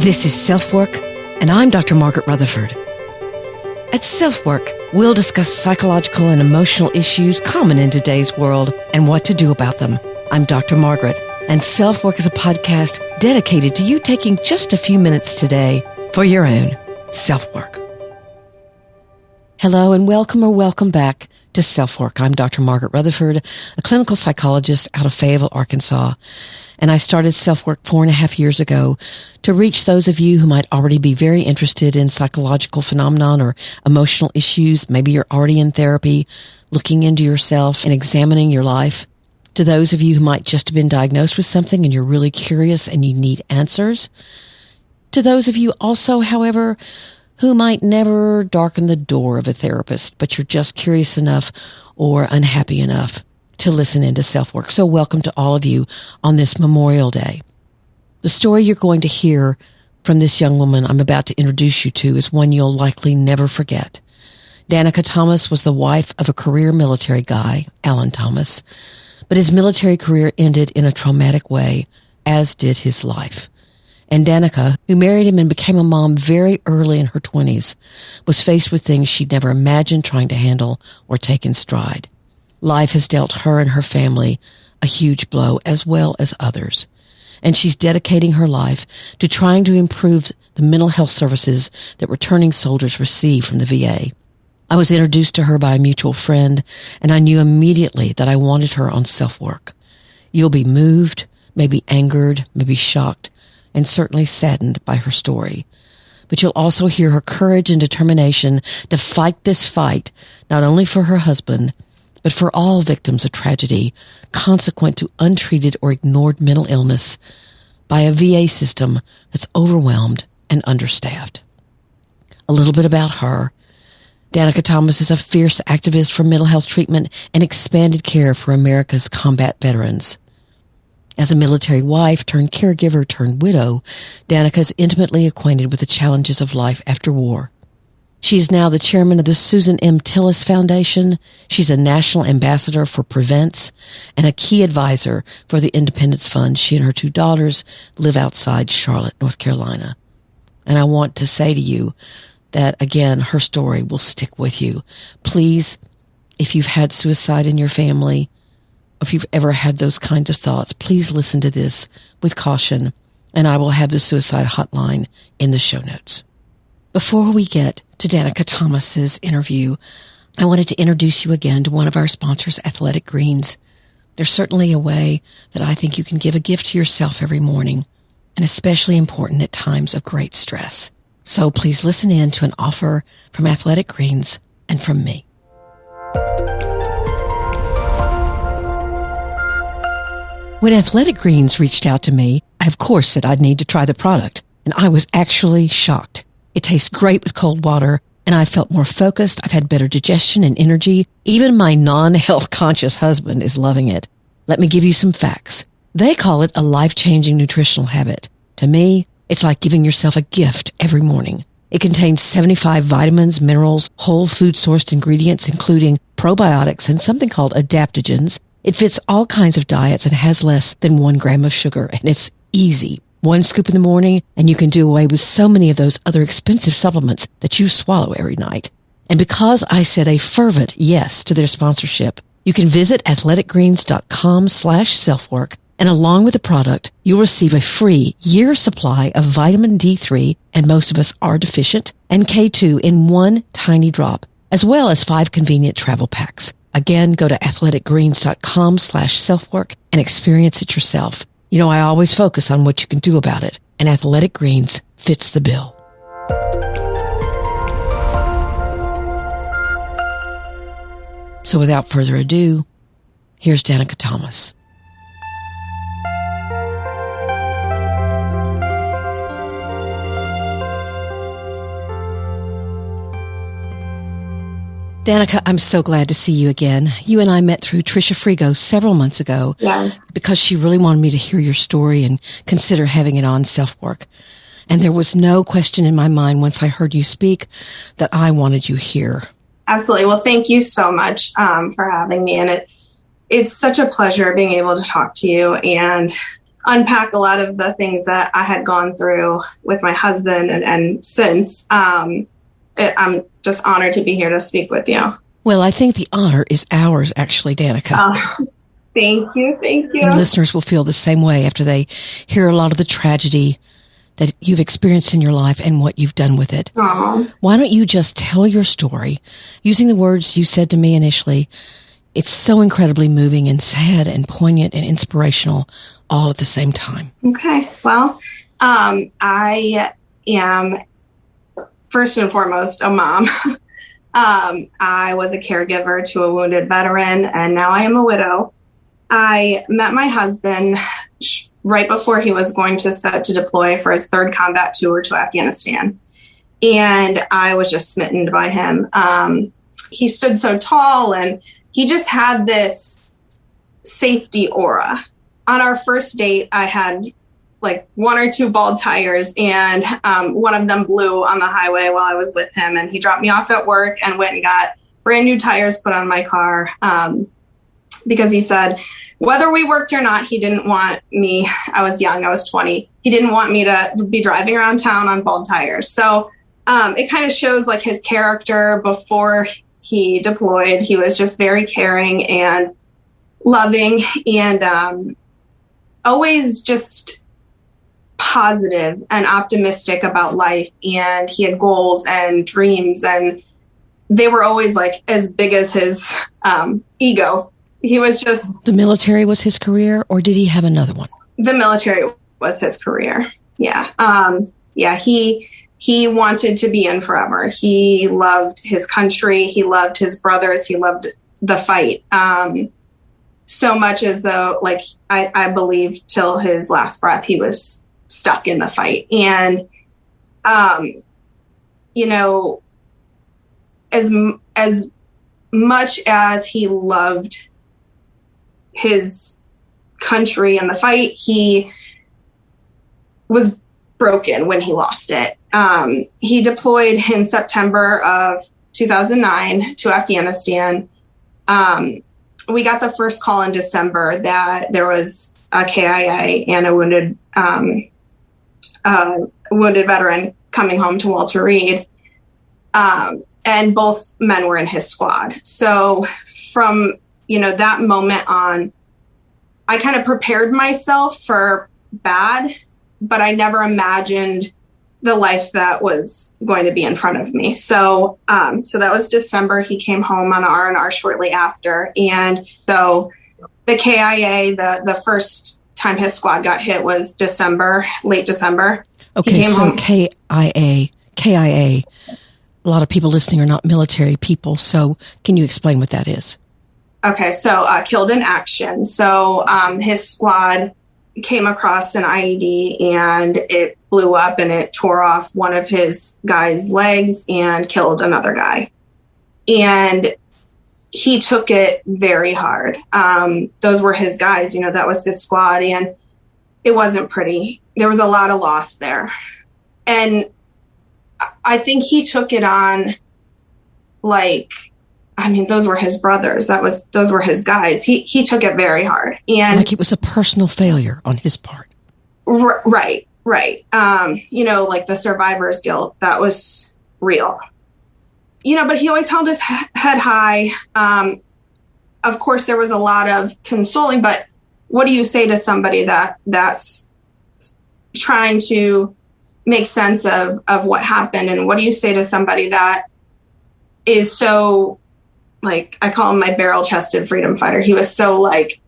This is SelfWork, and I'm Dr. Margaret Rutherford. At SelfWork, we'll discuss psychological and emotional issues common in today's world and what to do about them. I'm Dr. Margaret, and SelfWork is a podcast dedicated to you taking just a few minutes today for your own self-work. Hello and welcome back to SelfWork. I'm Dr. Margaret Rutherford, a clinical psychologist out of Fayetteville, Arkansas. And I started SelfWork 4.5 years ago to reach those of you who might already be very interested in psychological phenomenon or emotional issues. Maybe you're already in therapy, looking into yourself and examining your life. To those of you who might just have been diagnosed with something and you're really curious and you need answers. To those of you also, however, who might never darken the door of a therapist, but you're just curious enough or unhappy enough to listen into SelfWork. So welcome to all of you on this Memorial Day. The story you're going to hear from this young woman I'm about to introduce you to is one you'll likely never forget. Danica Thomas was the wife of a career military guy, Alan Thomas, but his military career ended in a traumatic way, as did his life. And Danica, who married him and became a mom very early in her 20s, was faced with things she'd never imagined trying to handle or take in stride. Life has dealt her and her family a huge blow, as well as others. And she's dedicating her life to trying to improve the mental health services that returning soldiers receive from the VA. I was introduced to her by a mutual friend, and I knew immediately that I wanted her on SelfWork. You'll be moved, maybe angered, maybe shocked, and certainly saddened by her story. But you'll also hear her courage and determination to fight this fight, not only for her husband, but for all victims of tragedy consequent to untreated or ignored mental illness by a VA system that's overwhelmed and understaffed. A little bit about her. Danica Thomas is a fierce activist for mental health treatment and expanded care for America's combat veterans. As a military wife turned caregiver turned widow, Danica is intimately acquainted with the challenges of life after war. She is now the chairman of the Susan M. Tillis Foundation. She's a national ambassador for Prevents and a key advisor for the Independence Fund. She and her two daughters live outside Charlotte, North Carolina. And I want to say to you that, again, her story will stick with you. Please, if you've had suicide in your family, if you've ever had those kinds of thoughts, please listen to this with caution, and I will have the suicide hotline in the show notes. Before we get to Danica Thomas's interview, I wanted to introduce you again to one of our sponsors, Athletic Greens. There's certainly a way that I think you can give a gift to yourself every morning, and especially important at times of great stress. So please listen in to an offer from Athletic Greens and from me. When Athletic Greens reached out to me, I of course said I'd need to try the product, and I was actually shocked. It tastes great with cold water, and I felt more focused. I've had better digestion and energy. Even my non-health conscious husband is loving it. Let me give you some facts. They call it a life-changing nutritional habit. To me, it's like giving yourself a gift every morning. It contains 75 vitamins, minerals, whole food-sourced ingredients, including probiotics and something called adaptogens. It fits all kinds of diets and has less than 1 gram of sugar, and it's easy. 1 scoop in the morning, and you can do away with so many of those other expensive supplements that you swallow every night. And because I said a fervent yes to their sponsorship, you can visit athleticgreens.com/selfwork, and along with the product, you'll receive a free year supply of vitamin D3, and most of us are deficient, and K2 in 1 tiny drop, as well as 5 convenient travel packs. Again, go to athleticgreens.com/selfwork and experience it yourself. You know, I always focus on what you can do about it, and Athletic Greens fits the bill. So without further ado, here's Danica Thomas. Danica, I'm so glad to see you again. You and I met through Tricia Frigo several months ago because she really wanted me to hear your story and consider having it on SelfWork. And there was no question in my mind once I heard you speak that I wanted you here. Absolutely. Well, thank you so much for having me. And it's such a pleasure being able to talk to you. And unpack a lot of the things that I had gone through with my husband. And since I'm just honored to be here to speak with you. Well, I think the honor is ours, actually, Danica. Thank you. Thank you. And listeners will feel the same way after they hear a lot of the tragedy that you've experienced in your life and what you've done with it. Aww. Why don't you just tell your story using the words you said to me initially? It's so incredibly moving and sad and poignant and inspirational all at the same time. Okay. Well, I am first and foremost a mom. I was a caregiver to a wounded veteran, and now I am a widow. I met my husband right before he was going to set to deploy for his third combat tour to Afghanistan. And I was just smitten by him. He stood so tall, and he just had this safety aura. On our first date, I had like one or two bald tires, and one of them blew on the highway while I was with him. And he dropped me off at work and went and got brand new tires put on my car because he said, whether we worked or not, he didn't want me. I was young. I was 20. He didn't want me to be driving around town on bald tires. So it kind of shows like his character before he deployed. He was just very caring and loving and always just positive and optimistic about life. And he had goals and dreams, and they were always like as big as his ego. He was just... The military was his career, or did he have another one? The military was his career. Yeah. He wanted to be in forever. He loved his country. He loved his brothers. He loved the fight. So much as though, like, I believe till his last breath, he was stuck in the fight. And, you know, as much as he loved his country and the fight, he was broken when he lost it. He deployed in September of 2009 to Afghanistan. We got the first call in December that there was a KIA and a wounded veteran coming home to Walter Reed. And both men were in his squad. So from, you know, that moment on, I kind of prepared myself for bad, but I never imagined the life that was going to be in front of me. So that was December. He came home on R&R shortly after. And so the KIA, the first time his squad got hit was December, late December. Okay, so KIA, a lot of people listening are not military people. So can you explain what that is? Okay, so killed in action. So his squad came across an IED and it blew up and it tore off one of his guys' legs and killed another guy. And he took it very hard. Those were his guys, you know, that was his squad, and it wasn't pretty. There was a lot of loss there. And I think he took it on like, I mean, those were his brothers. Those were his guys. He took it very hard. And like it was a personal failure on his part. Right. You know, like the survivor's guilt, that was real. You know, but he always held his head high. Of course, there was a lot of consoling, but what do you say to somebody that's trying to make sense of what happened? And what do you say to somebody that is so, like, I call him my barrel-chested freedom fighter. He was so like,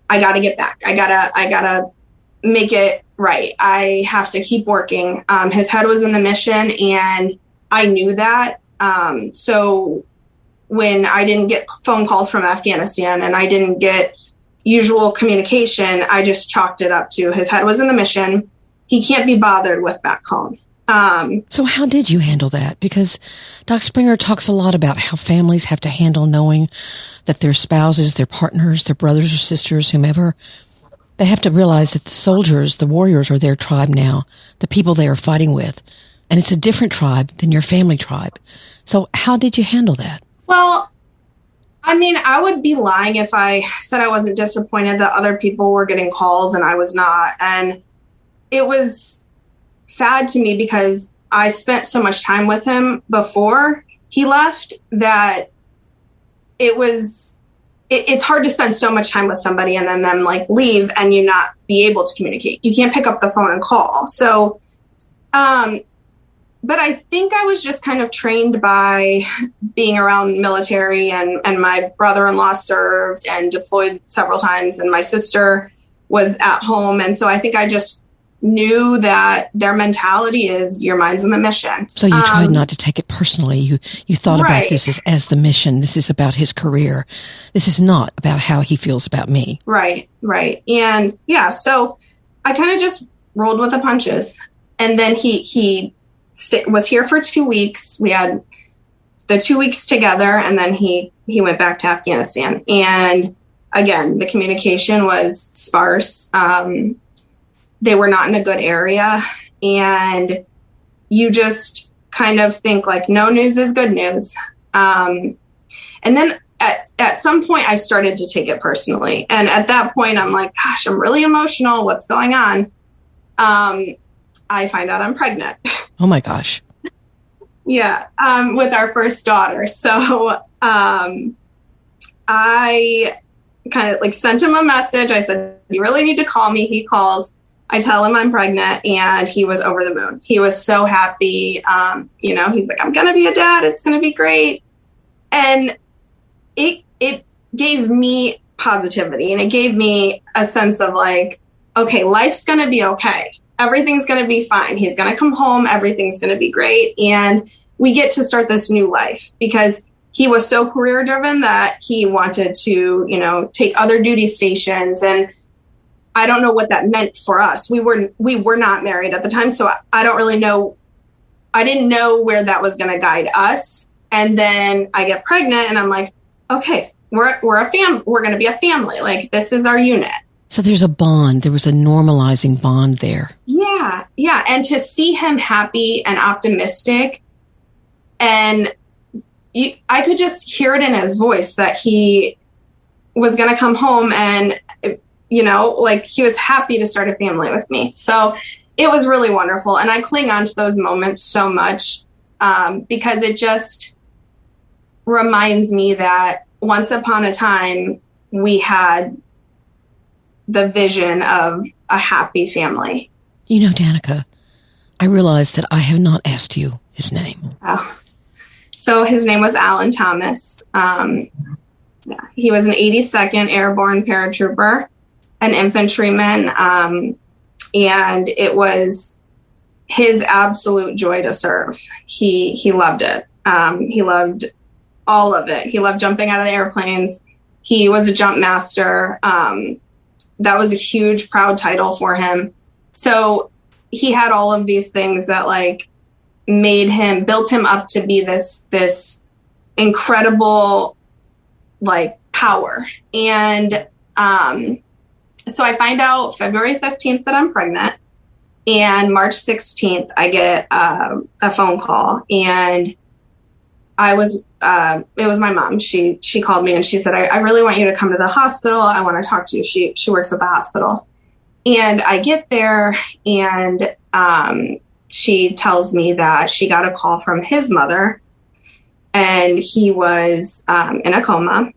I got to get back. I gotta make it right. I have to keep working. His head was in the mission, and I knew that. So when I didn't get phone calls from Afghanistan and I didn't get usual communication, I just chalked it up to his head was in the mission. He can't be bothered with back home. So how did you handle that? Because Doc Springer talks a lot about how families have to handle knowing that their spouses, their partners, their brothers or sisters, whomever, they have to realize that the soldiers, the warriors are their tribe now, the people they are fighting with. And it's a different tribe than your family tribe. So how did you handle that? Well, I mean, I would be lying if I said I wasn't disappointed that other people were getting calls and I was not. And it was sad to me because I spent so much time with him before he left that it's hard to spend so much time with somebody and then them like leave and you not be able to communicate. You can't pick up the phone and call. So, but I think I was just kind of trained by being around military, and my brother-in-law served and deployed several times, and my sister was at home. And so I think I just knew that their mentality is your mind's on the mission. So you tried not to take it personally. You thought right. about this as the mission. This is about his career. This is not about how he feels about me. Right. And yeah, so I kind of just rolled with the punches. And then he was here for 2 weeks. We had the 2 weeks together, and then he went back to Afghanistan. And again, the communication was sparse. They were not in a good area, and you just kind of think like no news is good news. And then at some point I started to take it personally. And at that point I'm like, gosh, I'm really emotional. What's going on? I find out I'm pregnant. Oh my gosh. Yeah. With our first daughter. So, I kind of like sent him a message. I said, you really need to call me. He calls. I tell him I'm pregnant, and he was over the moon. He was so happy. He's like, I'm going to be a dad. It's going to be great. And it gave me positivity, and it gave me a sense of like, okay, life's going to be okay. Everything's going to be fine. He's going to come home. Everything's going to be great. And we get to start this new life, because he was so career driven that he wanted to, take other duty stations. And I don't know what that meant for us. We were not married at the time. So I don't really know. I didn't know where that was going to guide us. And then I get pregnant, and I'm like, okay, we're a family. We're going to be a family. Like, this is our unit. So there's a bond. There was a normalizing bond there. Yeah. And to see him happy and optimistic, and I could just hear it in his voice that he was going to come home, and, like he was happy to start a family with me. So it was really wonderful. And I cling on to those moments so much, because it just reminds me that once upon a time we had the vision of a happy family. Danica, I realize that I have not asked you his name. Oh. So his name was Alan Thomas. He was an 82nd Airborne paratrooper, an infantryman, and it was his absolute joy to serve. He loved it. He loved all of it. He loved jumping out of the airplanes. He was a jump master. That was a huge, proud title for him. So he had all of these things that like built him up to be this incredible like power. And so I find out February 15th that I'm pregnant, and March 16th I get a phone call, and it was my mom. She called me, and she said, I really want you to come to the hospital. I want to talk to you. She works at the hospital. And I get there, and she tells me that she got a call from his mother, and he was in a coma.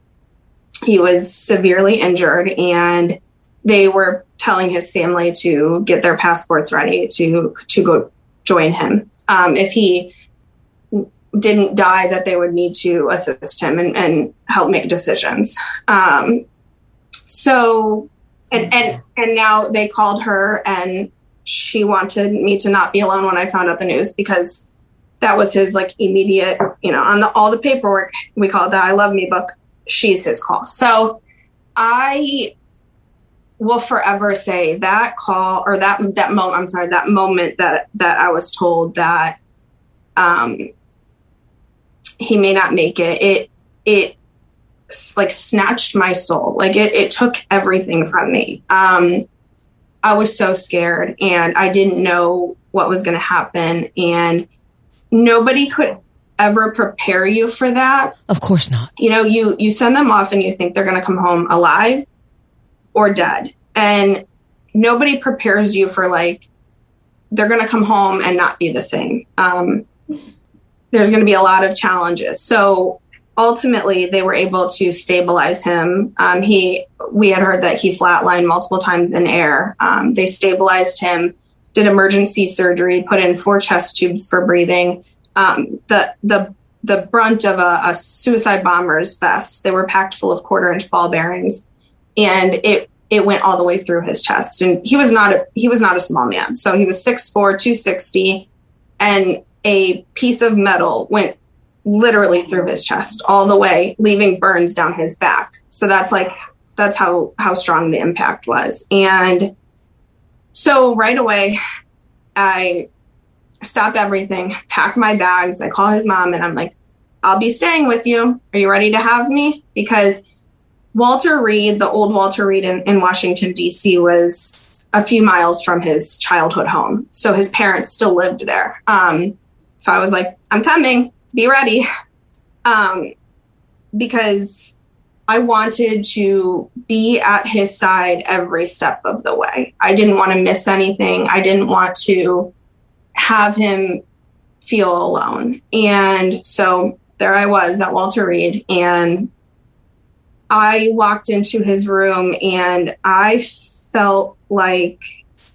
He was severely injured, and they were telling his family to get their passports ready to go join him. If he didn't die, that they would need to assist him and help make decisions. So now they called her, and she wanted me to not be alone when I found out the news, because that was his like immediate, on all the paperwork, we call it the I Love Me book, she's his call. So I will forever say that call, or that moment that I was told that he may not make it, it like snatched my soul. Like it took everything from me. I was so scared, and I didn't know what was going to happen, and nobody could. ever prepare you for that. Of course not. You know, you send them off and you think they're going to come home alive or dead. And nobody prepares you for like, they're going to come home and not be the same. There's going to be a lot of challenges. So ultimately they were able to stabilize him. We had heard that he flatlined multiple times in air. They stabilized him, did emergency surgery, put in 4 chest tubes for breathing. The brunt of a suicide bomber's vest. They were packed full of 1/4-inch ball bearings, and it went all the way through his chest. And he was not a small man. So he was 6'4", 260, and a piece of metal went literally through his chest all the way, leaving burns down his back. So that's how strong the impact was. And so right away, I stop everything, pack my bags. I call his mom and I'm like, I'll be staying with you. Are you ready to have me? Because Walter Reed, the old Walter Reed in Washington, D.C. was a few miles from his childhood home. So his parents still lived there. So I was like, I'm coming, be ready. Because I wanted to be at his side every step of the way. I didn't want to miss anything. I didn't want to have him feel alone. And so there I was at Walter Reed, and I walked into his room and I felt like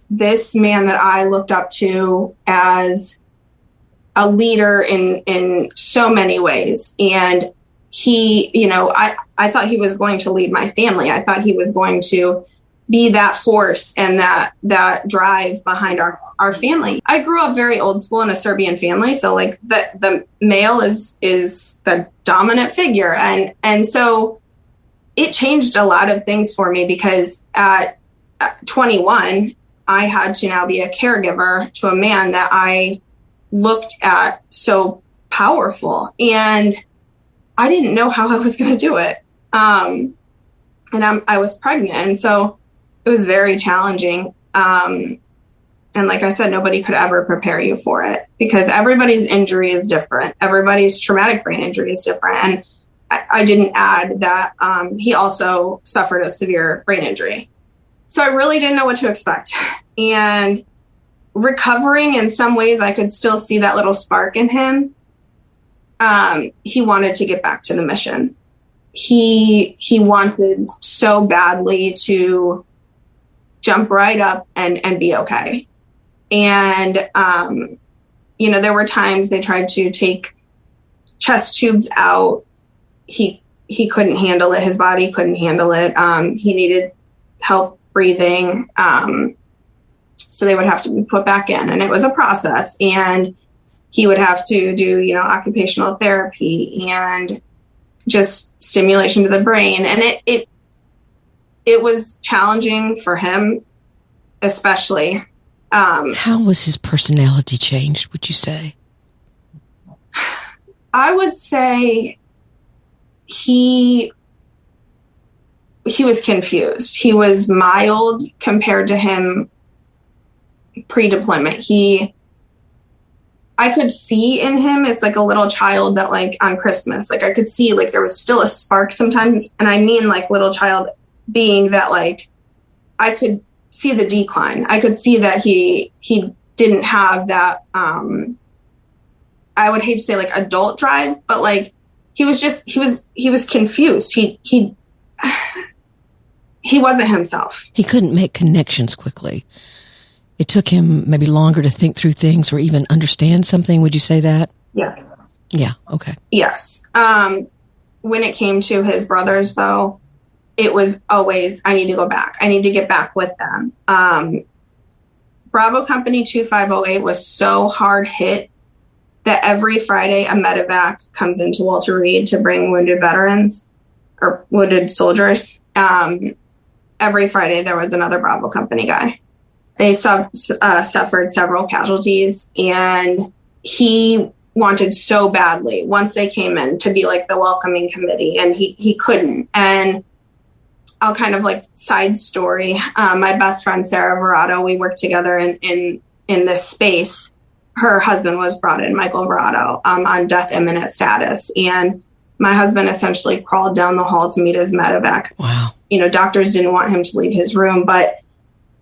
this man that I looked up to as a leader in so many ways. And he, you know, I thought he was going to lead my family. I thought he was going to be that force and that drive behind our family. I grew up very old school in a Serbian family. So like the male is the dominant figure. And so it changed a lot of things for me, because at 21, I had to now be a caregiver to a man that I looked at so powerful, and I didn't know how I was going to do it. And I was pregnant. And so it was very challenging. And like I said, nobody could ever prepare you for it, because everybody's injury is different. Everybody's traumatic brain injury is different. And I didn't add that he also suffered a severe brain injury. So I really didn't know what to expect. And recovering, in some ways, I could still see that little spark in him. He wanted to get back to the mission. He wanted so badly to jump right up and be okay. And, you know, there were times they tried to take chest tubes out. He couldn't handle it. His body couldn't handle it. He needed help breathing. So they would have to be put back in, and it was a process. And he would have to do, you know, occupational therapy and just stimulation to the brain. And it was challenging for him, especially. How was his personality changed, would you say? I would say he was confused. He was mild compared to him pre-deployment. I could see in him, it's like a little child that, like, on Christmas, like I could see like there was still a spark sometimes. And I mean like little child being that, like, I could see the decline. I could see that he didn't have that, I would hate to say like adult drive, but like he was confused. He wasn't himself. He couldn't make connections quickly. It took him maybe longer to think through things or even understand something. Would you say that? Yes. Yeah. Okay. Yes. When it came to his brothers, though, it was always, I need to go back. I need to get back with them. Bravo Company 2508 was so hard hit that every Friday a medevac comes into Walter Reed to bring wounded veterans or wounded soldiers. Every Friday there was another Bravo Company guy. They suffered several casualties, and he wanted so badly, once they came in, to be like the welcoming committee, and he couldn't. And I'll kind of like side story. My best friend, Sarah Verado, we worked together in this space. her husband was brought in, Michael Verado, on death imminent status. And my husband essentially crawled down the hall to meet his medevac. Wow. Doctors didn't want him to leave his room, but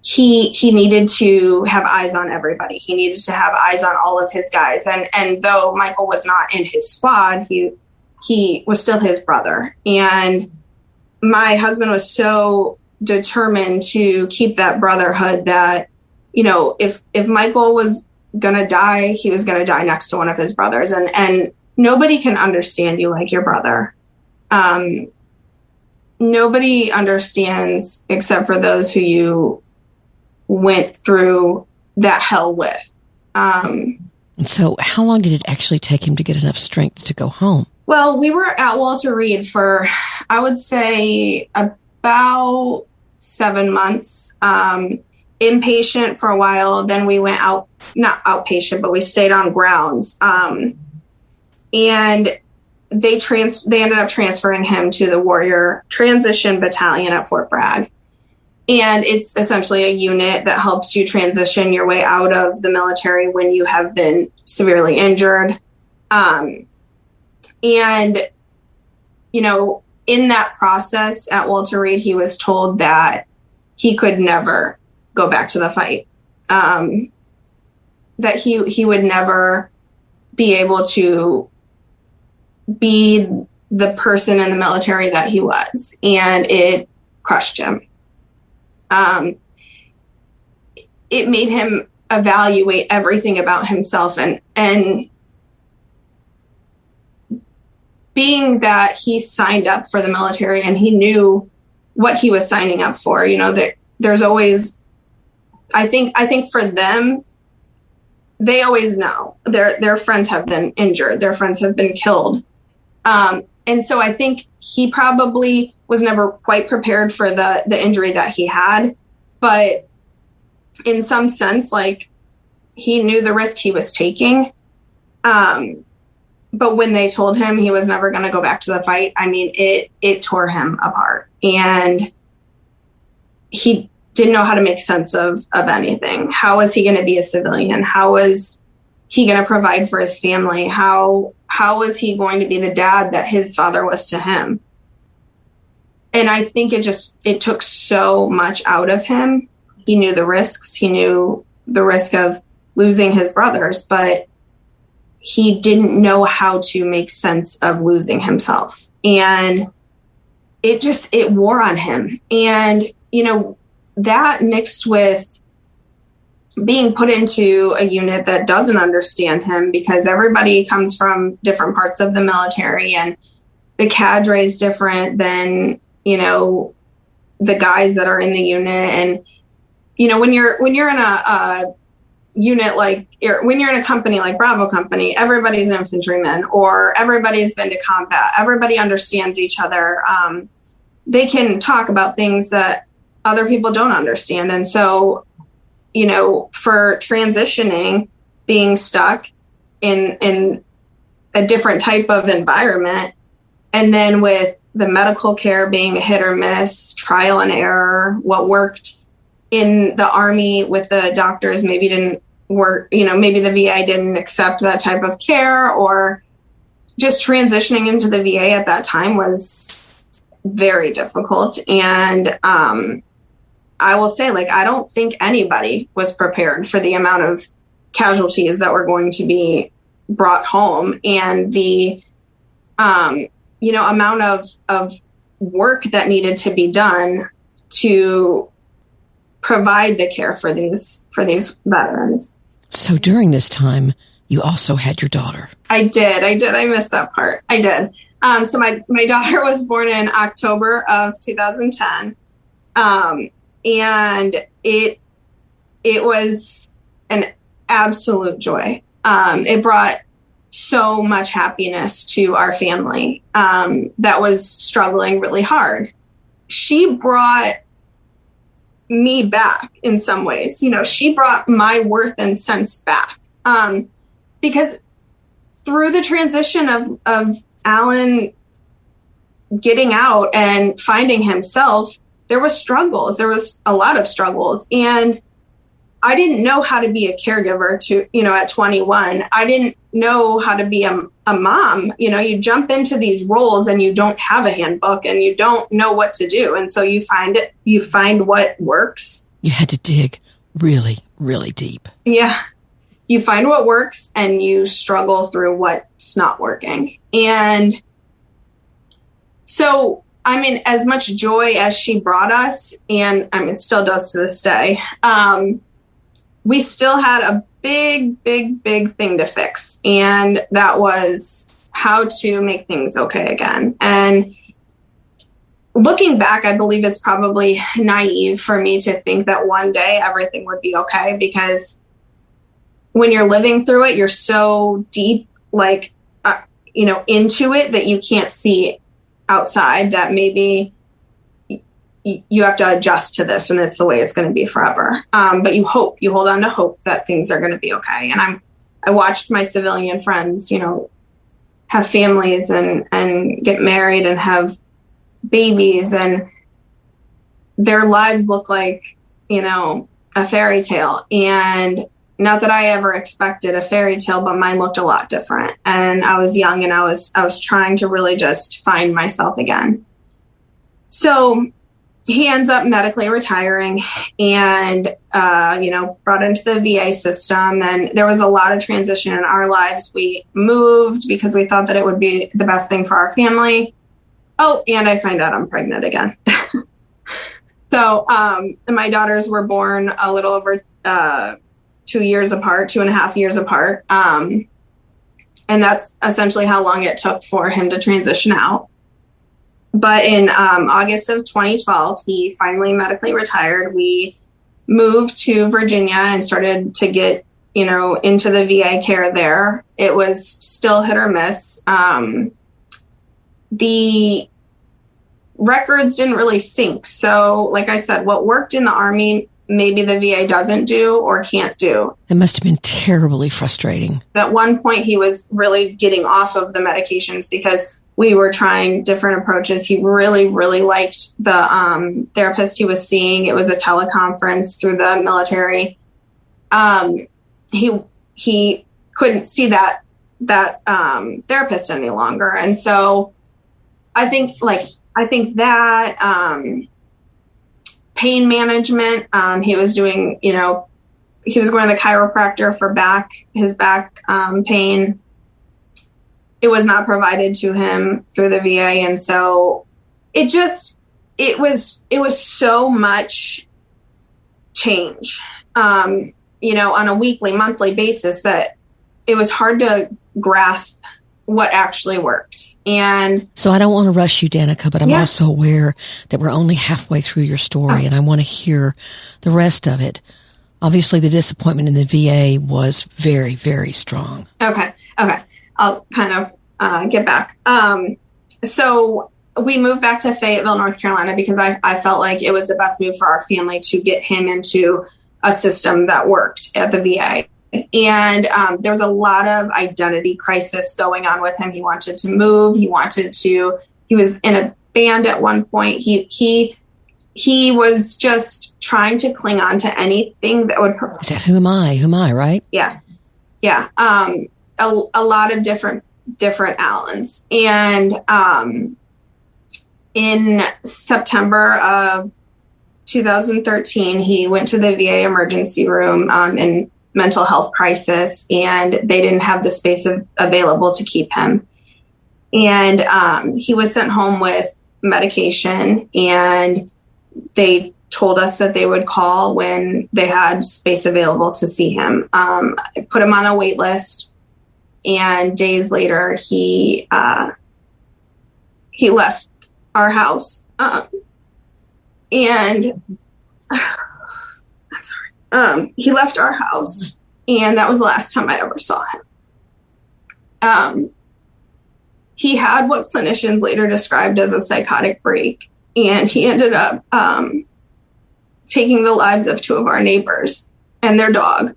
he needed to have eyes on everybody. He needed to have eyes on all of his guys. And though Michael was not in his squad, he was still his brother. And my husband was so determined to keep that brotherhood that, if Michael was going to die, he was going to die next to one of his brothers. And nobody can understand you like your brother. Nobody understands except for those who you went through that hell with. So how long did it actually take him to get enough strength to go home? Well, we were at Walter Reed for, I would say, about 7 months. Inpatient for a while. Then we went out, not outpatient, but we stayed on grounds. And they ended up transferring him to the Warrior Transition Battalion at Fort Bragg. And it's essentially a unit that helps you transition your way out of the military when you have been severely injured. And, in that process at Walter Reed, he was told that he could never go back to the fight, that he would never be able to be the person in the military that he was. And it crushed him. It made him evaluate everything about himself, and being that he signed up for the military and he knew what he was signing up for, that there's always, I think for them, they always know their friends have been injured. Their friends have been killed. And so I think he probably was never quite prepared for the injury that he had, but in some sense, like, he knew the risk he was taking. But when they told him he was never going to go back to the fight, I mean, it tore him apart, and he didn't know how to make sense of anything. How was he going to be a civilian? How was he going to provide for his family? How was he going to be the dad that his father was to him? And I think it took so much out of him. He knew the risks. He knew the risk of losing his brothers, but he didn't know how to make sense of losing himself. And it wore on him. And, that mixed with being put into a unit that doesn't understand him, because everybody comes from different parts of the military, and the cadre is different than, the guys that are in the unit. And, when you're in a unit, like when you're in a company like Bravo Company, everybody's an infantryman, or everybody's been to combat. Everybody understands each other. They can talk about things that other people don't understand. And so, for transitioning, being stuck in a different type of environment, and then with the medical care being a hit or miss, trial and error, what worked in the Army with the doctors maybe didn't work, maybe the VA didn't accept that type of care, or just transitioning into the VA at that time was very difficult. And I will say, I don't think anybody was prepared for the amount of casualties that were going to be brought home, and the amount of work that needed to be done to provide the care for these veterans. So during this time, you also had your daughter. I did. I missed that part. I did. So my daughter was born in October of 2010. And it was an absolute joy. It brought so much happiness to our family that was struggling really hard. She brought me back in some ways. She brought my worth and sense back. Because through the transition of Alan getting out and finding himself, there was struggles. There was a lot of struggles. And I didn't know how to be a caregiver at 21. I didn't know how to be a mom. You jump into these roles and you don't have a handbook and you don't know what to do. And so you find what works. You had to dig really, really deep. Yeah. You find what works and you struggle through what's not working. And so, as much joy as she brought us, and still does to this day, we still had a big, big, big thing to fix. And that was how to make things okay again. And looking back, I believe it's probably naive for me to think that one day everything would be okay, because when you're living through it, you're so deep, into it that you can't see outside, that maybe you have to adjust to this and it's the way it's going to be forever. But you hold on to hope that things are going to be okay. And I watched my civilian friends, have families and get married and have babies, and their lives look like, a fairy tale. And not that I ever expected a fairy tale, but mine looked a lot different. And I was young and I was trying to really just find myself again. So he ends up medically retiring and, brought into the VA system. And there was a lot of transition in our lives. We moved because we thought that it would be the best thing for our family. Oh, and I find out I'm pregnant again. So my daughters were born a little over 2.5 years apart. And that's essentially how long it took for him to transition out. But in August of 2012, he finally medically retired. We moved to Virginia and started to get, into the VA care there. It was still hit or miss. The records didn't really sync. So like I said, what worked in the Army, maybe the VA doesn't do or can't do. It must have been terribly frustrating. At one point, he was really getting off of the medications because we were trying different approaches. He really, really liked the therapist he was seeing. It was a teleconference through the military. He couldn't see that therapist any longer. And so I think that pain management, he was doing, he was going to the chiropractor for his back pain. It was not provided to him through the VA. And so it was so much change, on a weekly, monthly basis, that it was hard to grasp what actually worked. And so I don't want to rush you, Danica, but I'm also aware that we're only halfway through your story, and I want to hear the rest of it. Obviously, the disappointment in the VA was very, very strong. Okay. I'll kind of get back. So we moved back to Fayetteville, North Carolina, because I felt like it was the best move for our family to get him into a system that worked at the VA. And there was a lot of identity crisis going on with him. He wanted to move. He was in a band at one point. He was just trying to cling on to anything that would. Is that who am I, right? Yeah. A lot of different Allens. And in September of 2013, he went to the VA emergency room in mental health crisis, and they didn't have the space available to keep him. And he was sent home with medication, and they told us that they would call when they had space available to see him. I put him on a wait list, and days later he left our house. He left our house, and that was the last time I ever saw him. He had what clinicians later described as a psychotic break, and he ended up taking the lives of 2 of our neighbors and their dog.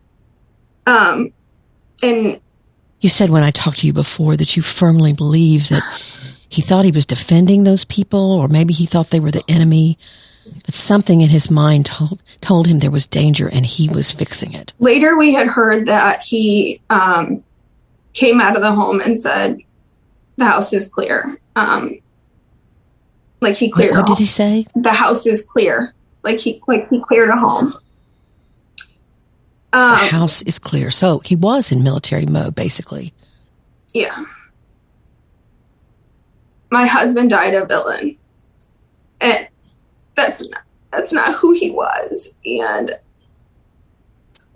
And you said when I talked to you before that you firmly believe that he thought he was defending those people, or maybe he thought they were the enemy. But something in his mind told him there was danger, and he was fixing it. Later, we had heard that he came out of the home and said, "The house is clear." Like he cleared. What did he say? The house is clear. Like he cleared a home. The house is clear. So he was in military mode, basically. Yeah. My husband died of villain, and that's not who he was. And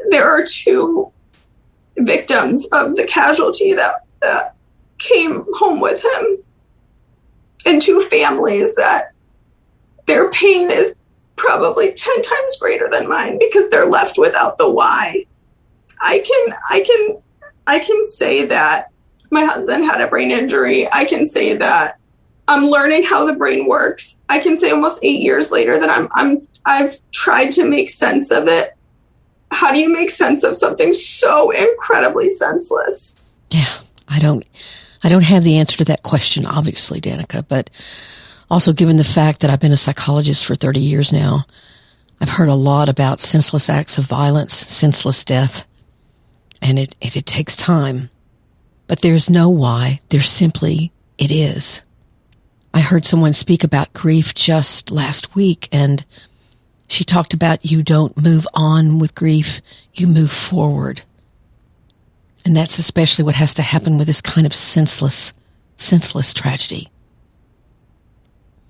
there are two victims of the casualty that came home with him, and two families that their pain is probably 10 times greater than mine because they're left without the why. I can say that my husband had a brain injury. I can say that I'm learning how the brain works. I can say almost 8 years later that I've tried to make sense of it. How do you make sense of something so incredibly senseless? Yeah, I don't have the answer to that question, obviously, Danica, but also given the fact that I've been a psychologist for 30 years now, I've heard a lot about senseless acts of violence, senseless death, and it takes time. But there's no why. There's simply, it is. I heard someone speak about grief just last week, and she talked about you don't move on with grief, you move forward. And that's especially what has to happen with this kind of senseless tragedy.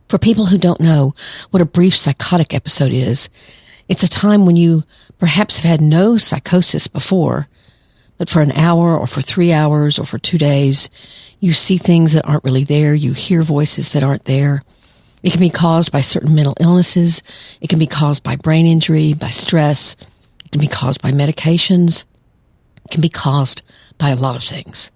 For people who don't know what a brief psychotic episode is, it's a time when you perhaps have had no psychosis before, but for an hour or for 3 hours or for 2 days, you see things that aren't really there. You hear voices that aren't there. It can be caused by certain mental illnesses. It can be caused by brain injury, by stress. It can be caused by medications. It can be caused by a lot of things.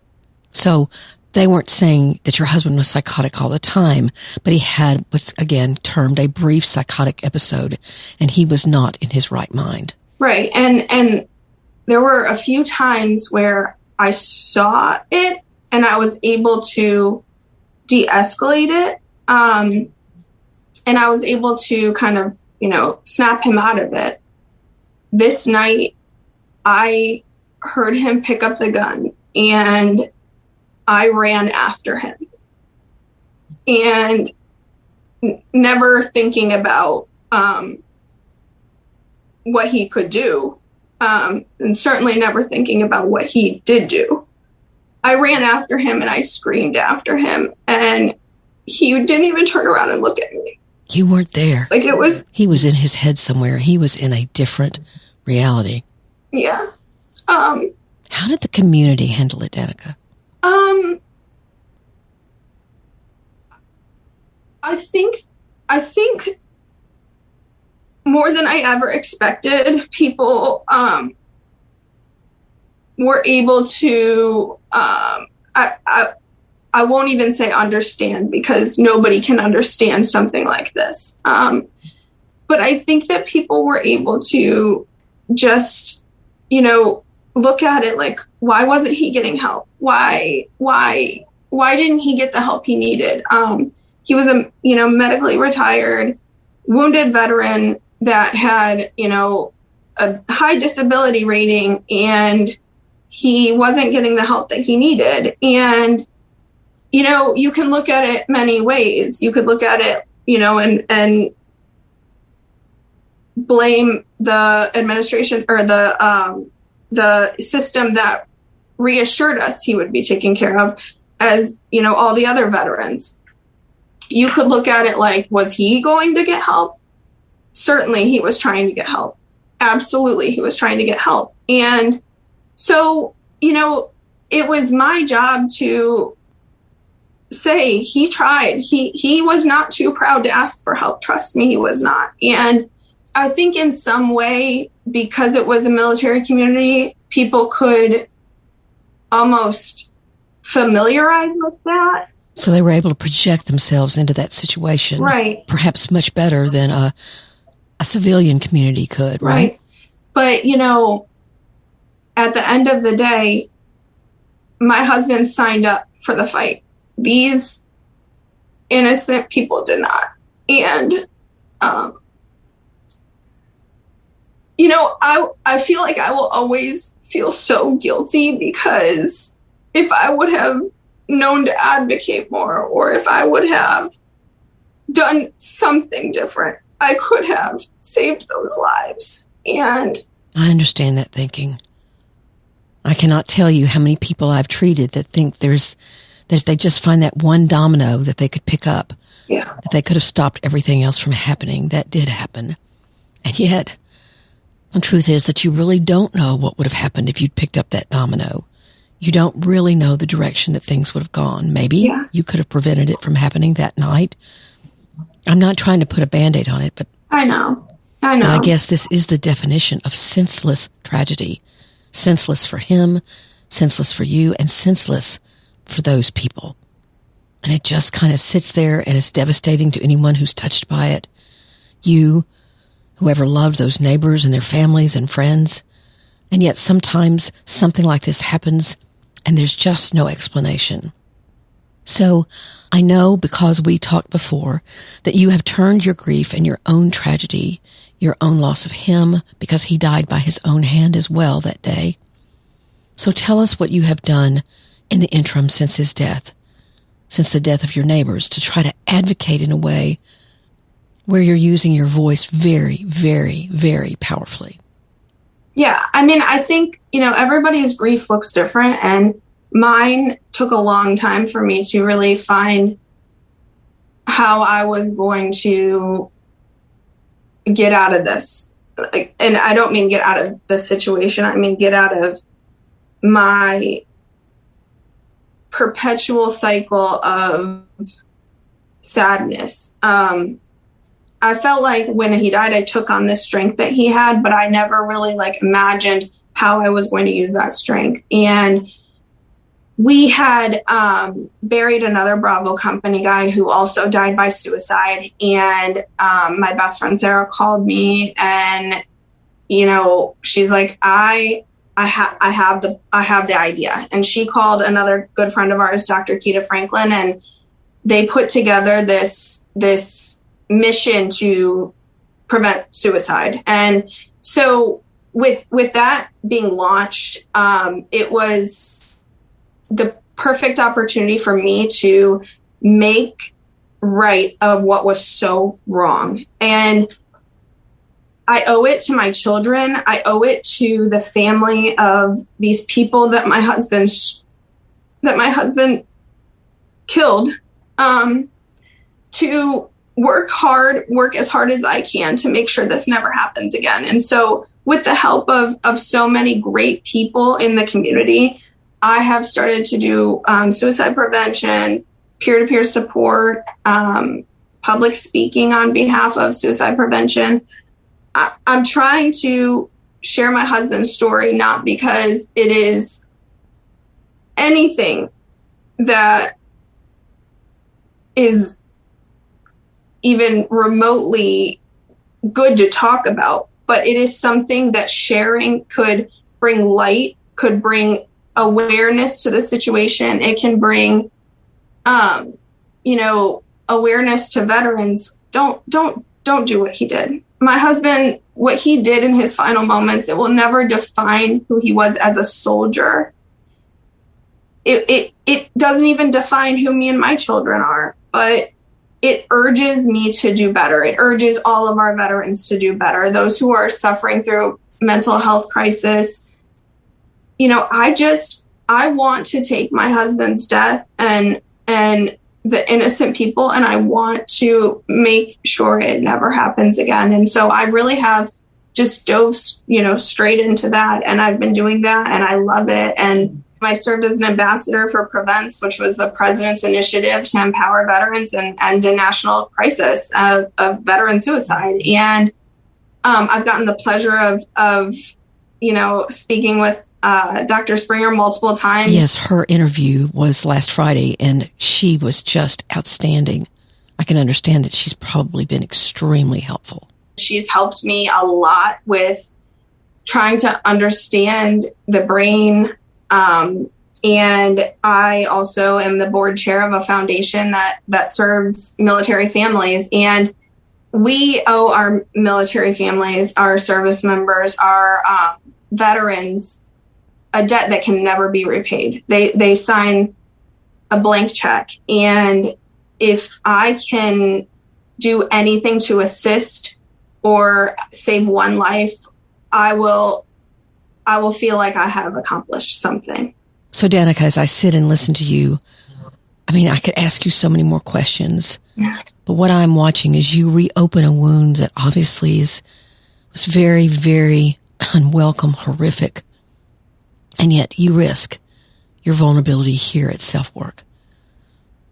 So they weren't saying that your husband was psychotic all the time, but he had what's, again, termed a brief psychotic episode, and he was not in his right mind. Right. And there were a few times where I saw it and I was able to de-escalate it. And I was able to kind of, snap him out of it. This night, I heard him pick up the gun and I ran after him. And never thinking about what he could do. And certainly never thinking about what he did do. I ran after him and I screamed after him, and he didn't even turn around and look at me. You weren't there. He was in his head somewhere. He was in a different reality. Yeah. How did the community handle it, Danica? I think more than I ever expected, people were able to, I won't even say understand, because nobody can understand something like this. But I think that people were able to just, look at it like, why wasn't he getting help? Why didn't he get the help he needed? He was a, medically retired, wounded veteran that had, a high disability rating, and he wasn't getting the help that he needed. And, you can look at it many ways. You could look at it, and blame the administration or the system that reassured us he would be taken care of, as, all the other veterans. You could look at it like, was he going to get help? Certainly he was trying to get help. Absolutely, he was trying to get help. And so, it was my job to say he tried. He was not too proud to ask for help. Trust me, he was not. And I think in some way, because it was a military community, people could almost familiarize with that. So they were able to project themselves into that situation. Right. Perhaps much better than a civilian community could, right? But, at the end of the day, my husband signed up for the fight. These innocent people did not. And I feel like I will always feel so guilty, because if I would have known to advocate more, or if I would have done something different, I could have saved those lives. And I understand that thinking. I cannot tell you how many people I've treated that think that if they just find that one domino that they could pick up, that they could have stopped everything else from happening. That did happen. And yet, the truth is that you really don't know what would have happened if you'd picked up that domino. You don't really know the direction that things would have gone. Maybe you could have prevented it from happening that night. I'm not trying to put a Band-Aid on it, but I know. But I guess this is the definition of senseless tragedy. Senseless for him, senseless for you, and senseless for those people. And it just kind of sits there, and it's devastating to anyone who's touched by it. You, whoever loved those neighbors and their families and friends. And yet sometimes something like this happens, and there's just no explanation. So I know, because we talked before, that you have turned your grief and your own tragedy, your own loss of him, because he died by his own hand as well that day. So tell us what you have done in the interim since his death, since the death of your neighbors, to try to advocate in a way where you're using your voice very, very, very powerfully. Yeah, I mean, I think, everybody's grief looks different, and mine took a long time for me to really find how I was going to get out of this. And I don't mean get out of the situation. I mean, get out of my perpetual cycle of sadness. I felt like when he died, I took on this strength that he had, but I never really imagined how I was going to use that strength. And we had buried another Bravo company guy who also died by suicide. And my best friend Sarah called me, and she's like, I have the idea. And she called another good friend of ours, Dr. Keita Franklin, and they put together this mission to prevent suicide. And so with that being launched, it was the perfect opportunity for me to make right of what was so wrong. And I owe it to my children. I owe it to the family of these people that my husband killed, to work as hard as I can to make sure this never happens again. And so with the help of so many great people in the community, I have started to do suicide prevention, peer-to-peer support, public speaking on behalf of suicide prevention. I'm trying to share my husband's story, not because it is anything that is even remotely good to talk about, but it is something that sharing could bring light, could bring awareness to the situation. It can bring, awareness to veterans. Don't do what he did. My husband, what he did in his final moments, it will never define who he was as a soldier. It doesn't even define who me and my children are, but it urges me to do better. It urges all of our veterans to do better. Those who are suffering through mental health crisis. I want to take my husband's death and the innocent people, and I want to make sure it never happens again. And so I really have just dove, straight into that. And I've been doing that, and I love it. And I served as an ambassador for Prevents, which was the president's initiative to empower veterans and end a national crisis of veteran suicide. And I've gotten the pleasure of speaking with Dr. Springer multiple times. Yes, her interview was last Friday, and she was just outstanding. I can understand that she's probably been extremely helpful. She's helped me a lot with trying to understand the brain. And I also am the board chair of a foundation that serves military families. And we owe our military families, our service members, our veterans a debt that can never be repaid. They sign a blank check. And if I can do anything to assist or save one life, I will feel like I have accomplished something. So Danica, as I sit and listen to you, I mean, I could ask you so many more questions, but what I'm watching is you reopen a wound that obviously was very, very unwelcome, horrific, and yet you risk your vulnerability here at SelfWork.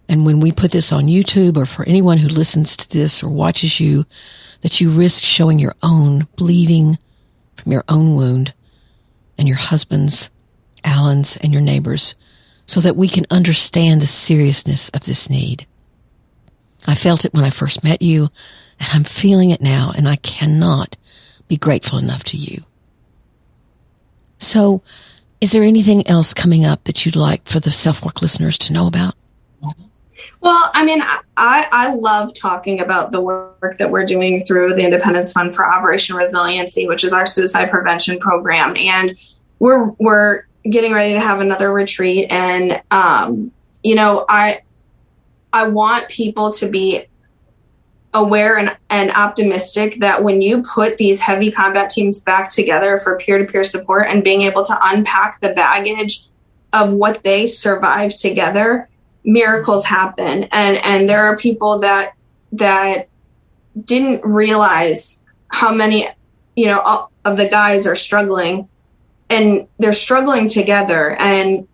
And when we put this on YouTube, or for anyone who listens to this or watches you, that you risk showing your own bleeding from your own wound and your husband's, Alan's, and your neighbors, so that we can understand the seriousness of this need. I felt it when I first met you, and I'm feeling it now, and I cannot be grateful enough to you. So, is there anything else coming up that you'd like for the SelfWork listeners to know about? Well, I mean, I love talking about the work that we're doing through the Independence Fund for Operation Resiliency, which is our suicide prevention program. And we're getting ready to have another retreat. And, I want people to be aware and optimistic that when you put these heavy combat teams back together for peer-to-peer support and being able to unpack the baggage of what they survived together, miracles happen. And there are people that didn't realize how many, of the guys are struggling, and they're struggling together. And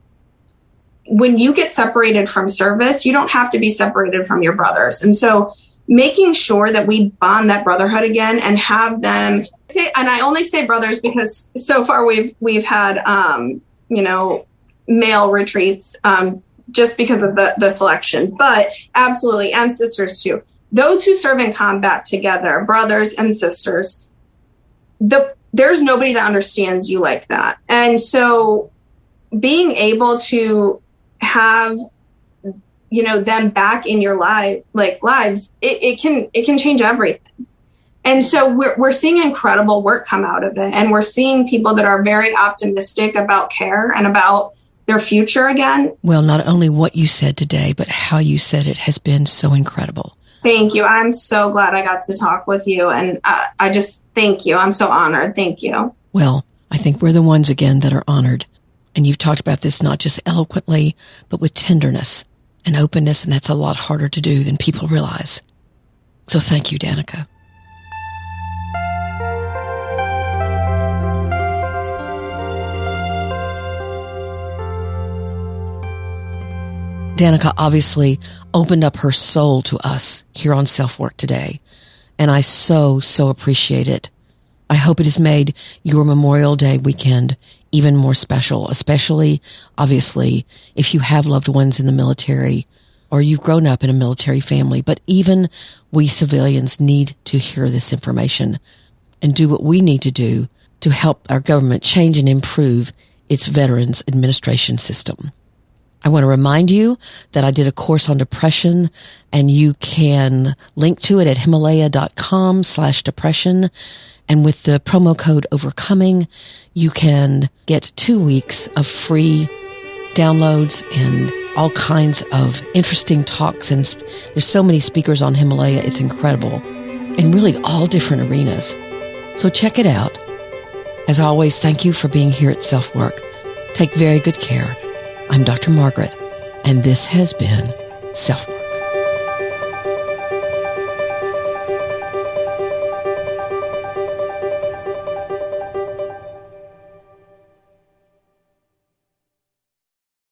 when you get separated from service, you don't have to be separated from your brothers. And so making sure that we bond that brotherhood again and have them say, and I only say brothers because so far we've had, male retreats, just because of the selection, but absolutely, and sisters too. Those who serve in combat together, brothers and sisters, there's nobody that understands you like that. And so being able to have, them back in your lives, it can change everything. And so we're seeing incredible work come out of it. And we're seeing people that are very optimistic about care and about their future again. Well, not only what you said today, but how you said it has been so incredible. Thank you. I'm so glad I got to talk with you. And I just thank you. I'm so honored. Thank you. Well, I think we're the ones again that are honored. And you've talked about this not just eloquently, but with tenderness and openness. And that's a lot harder to do than people realize. So thank you, Danica. Danica obviously opened up her soul to us here on SelfWork today, and I so appreciate it. I hope it has made your Memorial Day weekend even more special, especially, obviously, if you have loved ones in the military or you've grown up in a military family. But even we civilians need to hear this information and do what we need to do to help our government change and improve its Veterans Administration system. I want to remind you that I did a course on depression, and you can link to it at himalaya.com/depression. And with the promo code OVERCOMING, you can get 2 weeks of free downloads and all kinds of interesting talks. And there's so many speakers on Himalaya. It's incredible, in really all different arenas. So check it out. As always, thank you for being here at SelfWork. Take very good care. I'm Dr. Margaret, and this has been SelfWork.